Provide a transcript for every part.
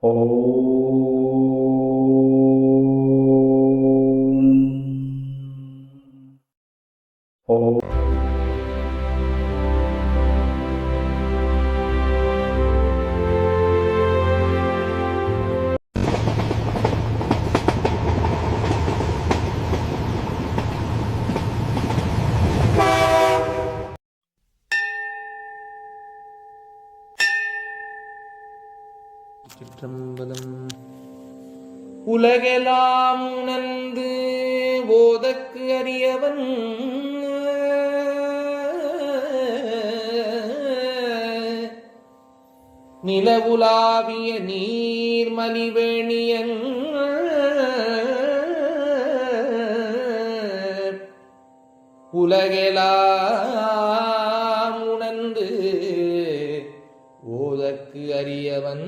ஓம். சிற்றம்பலம். உலகெல்லாம் உணர்ந்து போதற்கு அறியவன் நிலவுலாவிய நீர்மலிவேணியன் உலகெல்லாம் உணர்ந்து ஓதற்கு அறியவன்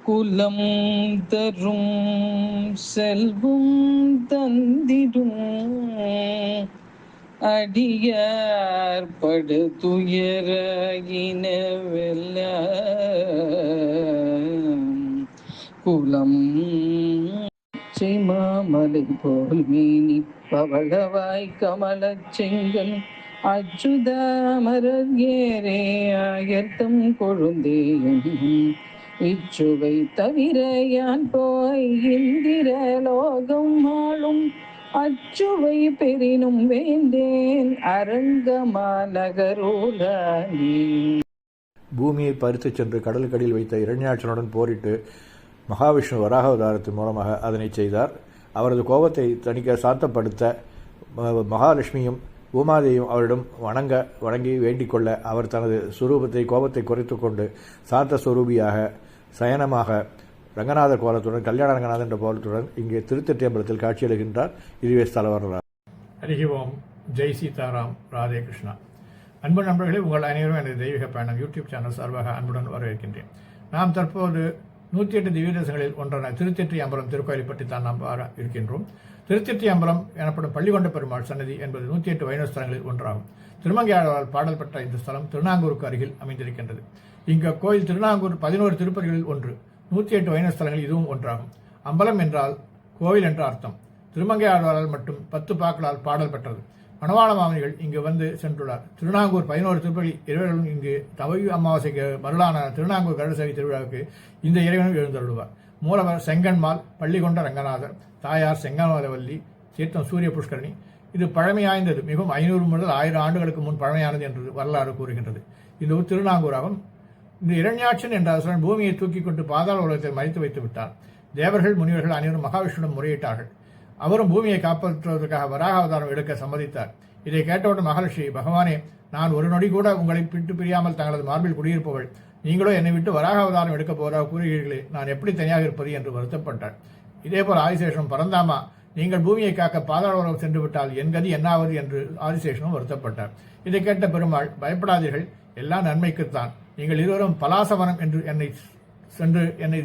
குலம் தரும் செல்வம் தந்திடும் அடியார் படு துயர இனவெல்ல குலம் மாமலை போல் மீனி பவளவாய் கமலச் செங்கன் அச்சுதாமரர் ஏரே ஆயர்த்தம் கொழுந்தேயும் இச்சுவை தவிர யான் போய் இந்திர லோகம் ஆளும் அச்சுவை பெரினும் வேண்டேன் அரங்கமா நகரோலானே. பூமியை பறித்துச் சென்று கடலுக்கடியில் வைத்த இரண்யாட்சனுடன் போரிட்டு மகாவிஷ்ணு வராக அவதாரத்தின் மூலமாக அதனை செய்தார். அவரது கோபத்தை தணிக்க சாந்தப்படுத்த மகாலட்சுமியும் பூமாதேவியும் அவரிடம் வணங்கி வேண்டிக் கொள்ள அவர் தனது சுரூபத்தை கோபத்தை குறைத்து கொண்டு சாந்த சுரூபியாக சயனமாக ரங்கநாதர் கோலத்துடன் கல்யாண ரங்கநாதன் என்ற கோலத்துடன் இங்கே திருத்தட்டியம்பலத்தில் காட்சியளிக்கின்றார். இதுவே ஸ்தல வரலாறு. ஹரி ஓம். ஜெய் சீதாராம். ராதே கிருஷ்ணா. அன்பு நண்பர்களே, உங்கள் அனைவரும் எனது தெய்வீக பயணம் யூடியூப் சேனல் சார்பாக அன்புடன் வரவேற்கின்றேன். நாம் தற்போது 108 திவ்ய தேசங்களில் ஒன்றான திருத்தெற்றியம்பலம் திருக்கோயிலை பற்றி தான் நாம் இருக்கின்றோம். திருத்தெற்றியம்பலம் எனப்படும் பள்ளிகொண்ட பெருமாள் சன்னதி என்பது 108 வைணவ ஸ்தலங்களில் ஒன்றாகும். திருமங்கையாளரால் பாடல் பெற்ற இந்த ஸ்தலம் திருநாங்கூருக்கு அருகில் அமைந்திருக்கின்றது. இங்க கோயில் திருநாங்கூர் 11 திருப்பதிகளில் ஒன்று. 108 வைணவ ஸ்தலங்கள் இதுவும் ஒன்றாகும். அம்பலம் என்றால் கோவில் என்ற அர்த்தம். திருமங்கையாளரால் மட்டும் 10 பாக்களால் பாடல் பெற்றது. மணவாள மாமனிகள் இங்கு வந்து சென்றுள்ளார். திருநாங்கூர் 11 திருப்பதி இறைவர்களும் இங்கு தவழி அமாவாசைக்கு மருளான திருநாங்கூர் கருடசேவை திருவிழாவுக்கு இந்த இறைவனும் எழுந்தருள்வார். மூலவர் செங்கன்மால், பள்ளிகொண்ட ரங்கநாதர், தாயார் செங்கமலவல்லி, தீர்த்தம் சூரிய புஷ்கரணி. இது பழமையாய்ந்தது. மிகவும் 500 முதல் 1000 ஆண்டுகளுக்கு முன் பழமையானது என்று வரலாறு கூறுகின்றது. இந்த ஊர் திருநாங்கூராகும். இந்த இரண்யாட்சன் என்ற அரசன் பூமியை தூக்கி கொண்டு பாதாள உலகத்தில் மறைத்து வைத்து விட்டார். தேவர்கள் முனிவர்கள் அனைவரும் மகாவிஷ்ணுடன் முறையிட்டார்கள். அவரும் பூமியை காப்பாற்றுவதற்காக வராக அவதாரம் எடுக்க சம்மதித்தார். இதை கேட்டவுடன் மகாலட்சுமி, பகவானே, நான் ஒரு நொடி கூட உங்களை விட்டு பிரியாமல் தங்களது மார்பில் குடியிருப்பவள், நீங்களோ என்னை விட்டு வராக அவதாரம் எடுக்க போவதாக கூறுகிறீர்களே, நான் எப்படி தனியாக இருப்பது என்று வருத்தப்பட்டார். இதேபோல் ஆதிசேஷனும், பரந்தாமா, நீங்கள் பூமியை காக்க பாதாள உலகம் சென்று விட்டால் என் கதி என்னாவது என்று ஆதிசேஷனும் வருத்தப்பட்டார். இதை கேட்ட பெருமாள், பயப்படாதீர்கள், எல்லாம் நன்மைக்குத்தான். நீங்கள் இருவரும் பலாசவனம் என்று என்னை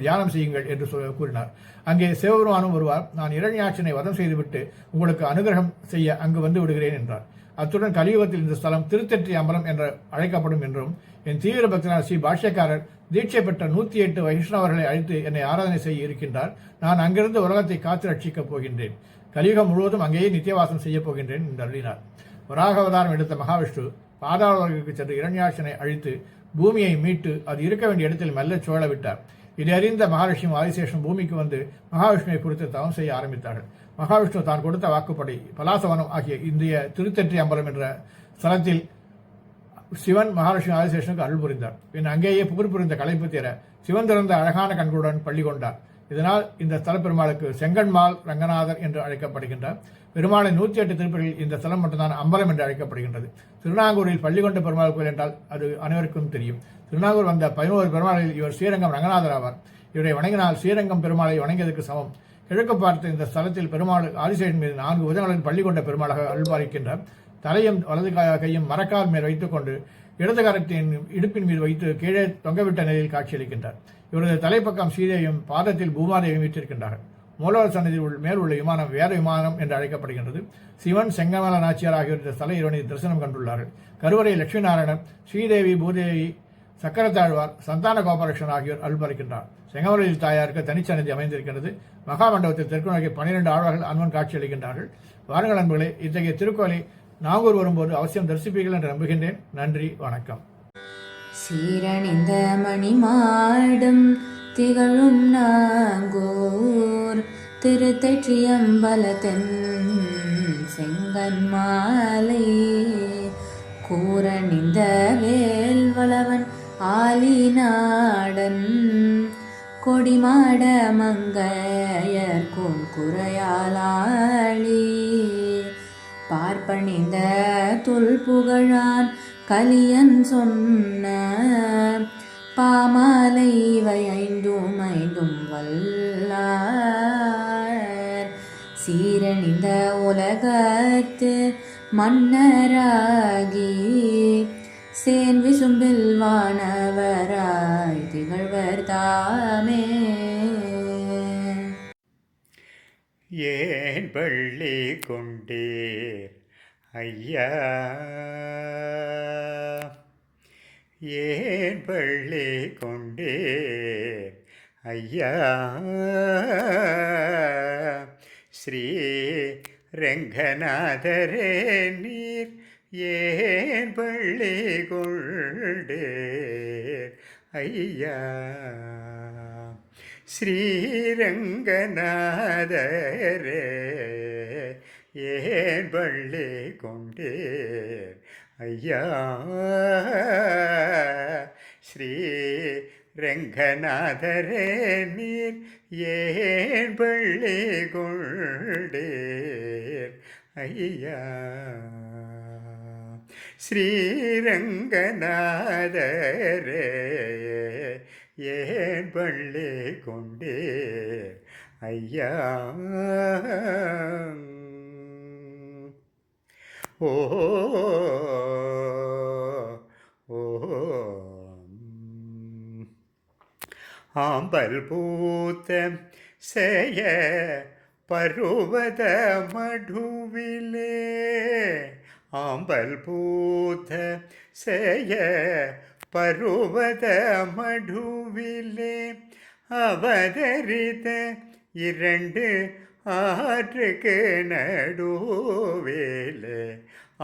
தியானம் செய்யுங்கள் என்று கூறினார். அங்கே சிவபெருமானும் வருவார். நான் இரண்யாட்சனை வதம் செய்துவிட்டு உங்களுக்கு அனுகிரகம் செய்ய அங்கு வந்து விடுகிறேன் என்றார். அத்துடன் கலியுகத்தில் இந்த ஸ்தலம் திருத்தெற்றி அம்பலம் என்று அழைக்கப்படும் என்றும் என் தீவிர பக்தனார் ஸ்ரீ பாஷ்யக்காரர் தீட்சை பெற்ற 108 வைஷ்ணவர்களை அழைத்து என்னை ஆராதனை செய்ய இருக்கின்றார். நான் அங்கிருந்து உலகத்தை காத்து ரட்சிக்கப் போகின்றேன். கலியுகம் முழுவதும் அங்கேயே நித்தியவாசம் செய்ய போகின்றேன் என்று அருளினார். வராக அவதாரம் எடுத்த மகாவிஷ்ணு பாதாள உலகிற்கு சென்று இரண்யாட்சனை அழித்து பூமியை மீட்டு அது இருக்க வேண்டிய இடத்தில் மெல்ல சோழ விட்டார். இதை அறிந்த மகாலட்சுமி ஆதிசேஷன் பூமிக்கு வந்து மகாவிஷ்ணுவை குறித்து தவம் செய்ய ஆரம்பித்தார்கள். மகாவிஷ்ணு தான் கொடுத்த வாக்குப்படி பலாசவனம் ஆகிய இந்திய திருத்தெற்றி அம்பலம் என்ற ஸ்தலத்தில் சிவன் மகாலட்சுமி ஆதிசேஷனுக்கு அருள் புரிந்தார். பின் அங்கேயே புகழ் புரிந்த களைப்பு தீர சிவன் திறந்த அழகான கண்களுடன் பள்ளி கொண்டார். இதனால் இந்த ஸ்தல பெருமாளுக்கு செங்கன்மால் ரங்கநாதர் என்று அழைக்கப்படுகின்றார். பெருமாளின் 108 திருப்பதிகளில் இந்த ஸ்தலம் மட்டும்தான் அம்பலம் என்று அழைக்கப்படுகின்றது. திருநாங்கூரில் பள்ளிகொண்ட பெருமாள் கோயில் என்றால் அது அனைவருக்கும் தெரியும். திருநாங்கூர் வந்த 11 பெருமாளில் இவர் ஸ்ரீரங்கம் ரங்கநாதர் ஆவார். இவரை வணங்கினால் ஸ்ரீரங்கம் பெருமாளை வணங்கியதற்கு சமம். கிழக்கு பார்த்த இந்த ஸ்தலத்தில் பெருமாள் ஆதிசேஷன் மீது 4 புதங்களில் பள்ளிகொண்ட பெருமாளாக அருள்பாலிக்கின்றார். தலையும் வலது கையும் மரக்கால் மேல் வைத்துக் கொண்டு இடது கரத்தின் இடுப்பின் மீது வைத்து கீழே தொங்கவிட்ட நிலையில் காட்சியளிக்கின்றார். இவரது தலைப்பக்கம் ஸ்ரீதேவியும் பாதத்தில் பூமாதேவியும் வீற்றிருக்கின்றார்கள். மூலவர் சன்னதி மேல் உள்ள விமானம் வேத விமானம் என்று அழைக்கப்படுகின்றது. சிவன், செங்கமல நாச்சியார் ஆகியோர் இந்த ஸ்தல இறைவனை தரிசனம் கண்டுள்ளார்கள். கருவறை லட்சுமி நாராயணன், ஸ்ரீதேவி, பூதேவி, சக்கரத்தாழ்வார், சந்தான கோபாலகிருஷ்ணன் ஆகியோர் அருள்பாலிக்கின்றார். செங்கமலையில் தாயாருக்கு தனிச்சன்னதி அமைந்திருக்கிறது. மகாமண்டபத்தில் தெற்கு நோக்கி 12 ஆழ்வார்கள் அன்பன் காட்சி அளிக்கின்றார்கள். வாருங்கள் அன்புகளே, இத்தகைய திருக்கோயிலை நாகூர் வரும்போது அவசியம் தரிசிப்பீர்கள் என்று நம்புகின்றேன். நன்றி, வணக்கம். சீரணிந்த மணிமாடம் திகழும் நாங்கூர் திருத்தெற்றியம்பலத்தன் செங்கன்மாலை கூரணிந்த வேல்வளவன் ஆலிநாடன் கொடிமாட மங்கையர் குறையாளாளி பார்ப்பணிந்த தொல்புகழான் கலியன் சொன்ன பாமாலை இவை ஐந்தும் வல்லார் சீரணிந்த உலகத்து மன்னராகி சேன் விசும்பில் வானவராய் திகழ்வர் தாமே. ஏன் பள்ளி கொண்டீர் ஐயா, ஏன் பள்ளி கொண்டீர் ஐயா, ஸ்ரீ ரங்கநாதரே நீர் ஏன் பள்ளி கொண்டீர் ஐயா, ஸ்ரீரங்கநாதரே ஏன் பள்ளி கொண்டீர் ஐயா, ஸ்ரீ ரங்கநாதரே நீர் ஏன் பள்ளி கொண்டீர் ஐயா, ஸ்ரீரங்கநாதரே ஏன் பள்ளி கொண்டீர் ஐயா. ஓ ஓ ஆம்பல் பூத்த செய்ய பருவத மடுவிலே, ஆம்பல் பூத்த செய்ய பருவத மடுவிலே அவதரித்த 2 ஆற்றுக்கு நடுவிலே,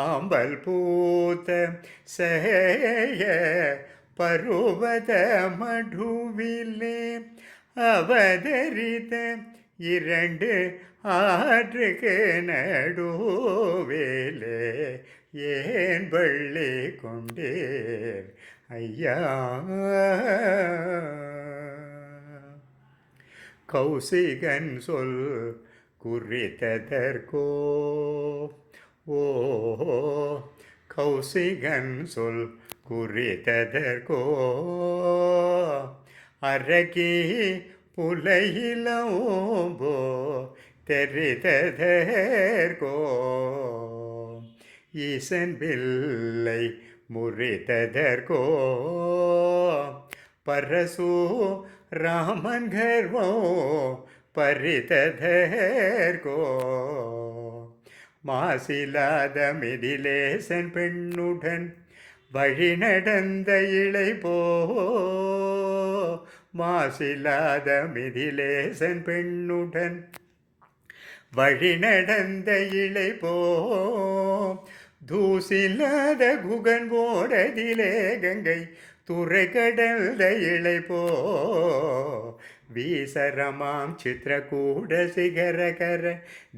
ஆம்பல் பூத்த செய்ய பருவத மடுவிலே அவதரித்த 2 ஆற்றுக்கு நடுவிலே ஏன் பள்ளி கொண்டீர் ஐயா, கௌசிகன் சொல் குறித்ததற்கோ, ஓ கௌசிகன் சொல் குறித்ததற்கோ அரகி புலையிலோம்போ தெரித்ததற்கோ ஈசன் பிள்ளை முறித்ததற்கோ பரசு ராமன் கர்வோ பறித்ததற்கோ மாசிலாத மிதிலேசன் பெண்ணுடன் வழி நடந்த இளைப்போ, மாசிலாத மிதிலேசன் பெண்ணுடன் வழி நடந்த இளைப்போ தூசில்லாத குகன் போடதிலே கங்கை துறை கடந்த இளைப்போ வீசரமாம் சித்திரகூட சிகரகர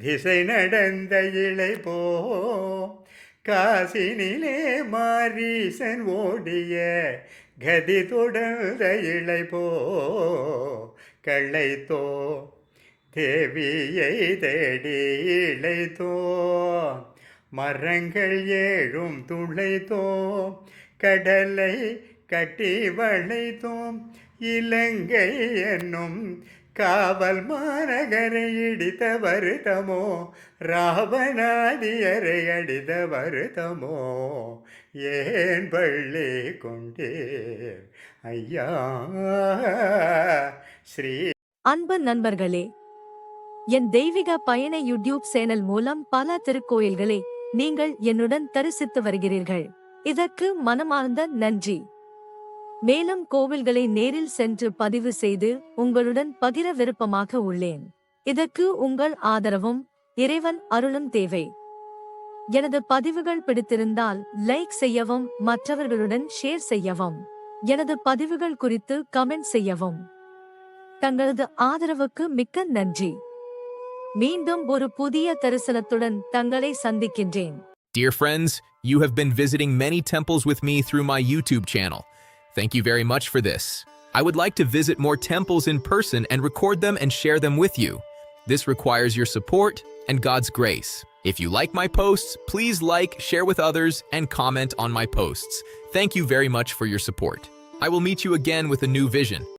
திசை நடந்த இளைப்போ காசினிலே மாரீசன் ஓடிய கதி தொடர்ந்த இளைப்போ கள்ளைத்தோ தேவியை தேடி இளைத்தோ மரங்கள் 7 துளைத்தோ கடலை கட்டி வளைத்தோம் இலங்கை என்னும் காவல் மாநகரை இடித்த வருத்தமோ ராவணாதியரை அடித்த வருத்தமோ ஏன் பள்ளி கொண்டீர் ஐயா. ஸ்ரீ அன்பு நண்பர்களே, என் தெய்வீக பயண யூடியூப் சேனல் மூலம் பல திருக்கோயில்களை நீங்கள் என்னுடன் தரிசித்து வருகிறீர்கள். இதற்கு மனமார்ந்த நன்றி. மேலும் கோவில்களை நேரில் சென்று பதிவு செய்து உங்களுடன் பகிர விருப்பமாக உள்ளேன். இதற்கு உங்கள் ஆதரவும் இறைவன் அருளும் தேவை. எனது பதிவுகள் பிடித்திருந்தால் லைக் செய்யவும், மற்றவர்களுடன் ஷேர் செய்யவும், எனது பதிவுகள் குறித்து கமெண்ட் செய்யவும். தங்களது ஆதரவுக்கு மிக்க நன்றி. மீண்டும் ஒரு புதிய தரிசனத்துடன் தங்களை சந்திக்கின்றேன். Dear friends, you have been visiting many temples with me through my YouTube channel. Thank you very much for this. I would like to visit more temples in person and record them and share them with you. This requires your support and God's grace. If you like my posts, please like, share with others, and comment on my posts. Thank you very much for your support. I will meet you again with a new vision.